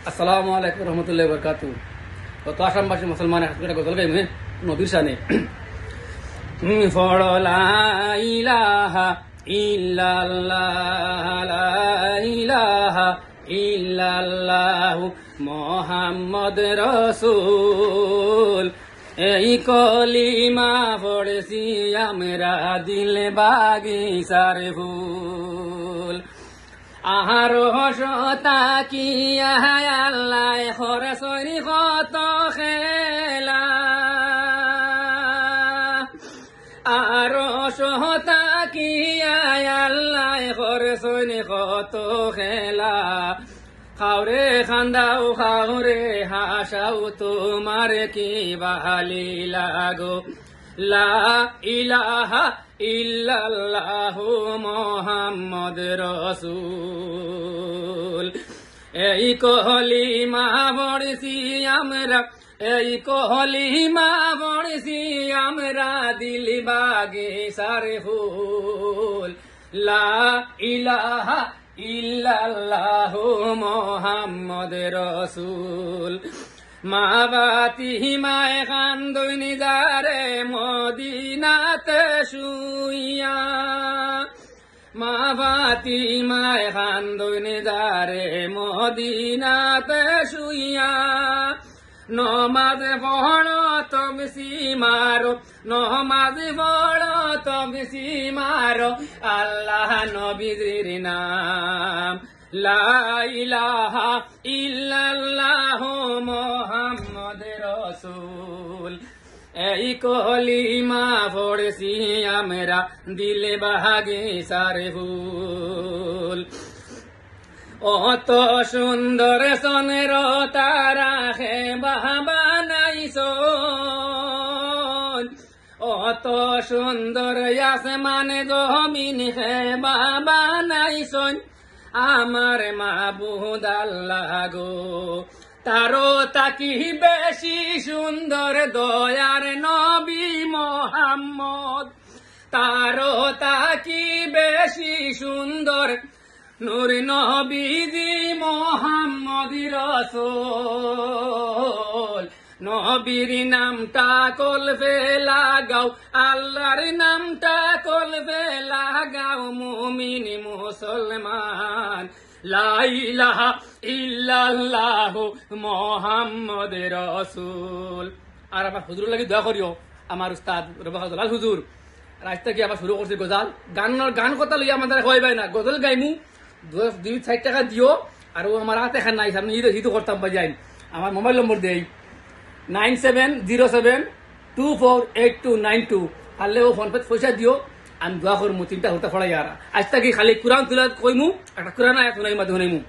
আসসালামু আলাইকুম রহমতুল্লাহি ওয়া বারাকাতুহু। কত আসামবাসী মুসলমান একটা গজল গাইম নবীর শানে। পড়ো লা ইলাহা ইল্লাল্লাহ লা ইলাহা ইল্লাল্লাহ মুহাম্মদ রাসূল। এই কলিমা পড়েছি আমরা দিল বাগিচার ফুল। আহারো সতা কি আল্লাহ হরে সরি কত খেলা। আরো সতা কি আল্লাহ হরে সরি কত খেলা। খাওরে খান্দাও খাওরে হাসাও তোমার কি বাহালি লাগো। লা ইলাহা ইল্লাল্লাহু মুহাম্মদ রাসূল। এই কলিমা পড়ছি আমরা, এই কলিমা পড়ছি আমরা দিল বাগিচার ফুল। লা ইলাহা ইল্লাল্লাহু মুহাম্মদ রাসূল। মা বাতি মায় কান্দুন যারে মদিনাতে শুইয়া। মা বাতি মায় কান্দুন যারে মদিনাতে শুইয়া। নমাজ পড়ো তবসি মারো, নমাজ পড়ো তবসি মারো আল্লাহ নবীর নাম। লা ইলাহা ইল্লাল্লাহু মুহাম্মদ রাসূল। এই কলিমা পড়ছি আমরা দিল বাগিচার ফুল। অত সুন্দর সনের তারা হে বাবা নাইছ। অত সুন্দর আসমান জমিন হে বাবা নাইছ। আমার মাবুদ আল্লাহ গো, তারও তাকি বেশি সুন্দর দয়ার নবী মুহাম্মদ। তারও তাকি বেশি সুন্দর নূর নবীজি মুহাম্মদ রাসূল। নবীর নামটা কলবে লাগাও, আল্লাহর নামটা কলবে লাগাও মুমিন মুসলমান। লা ইলাহা ইল্লাল্লাহু মুহাম্মদ রাসূল। আর আমার হুজুর লাগি দোয়া করিও, আমার উস্তাদ রবাহাতুল হুজুর রাস্তা কি আবার শুরু করছে গজাল গান কথা লইয়া আমাদের হইবাই না। গজল গাইমু 2-4 টাকা দিও। আর আমার হাতে এখন নাই, সামনে হিতো করতাম বাজাই। আমার মোবাইল নম্বর দেই 9707248292। পারলে ও ফোন পে পয়সা দিও, আমি দোয়া করমু 3টা হতে ফড়াই। আর আজ তাকে খালি কোরআন তুলা কইমু, একটা কোরআন আয়াত শুনাইমু।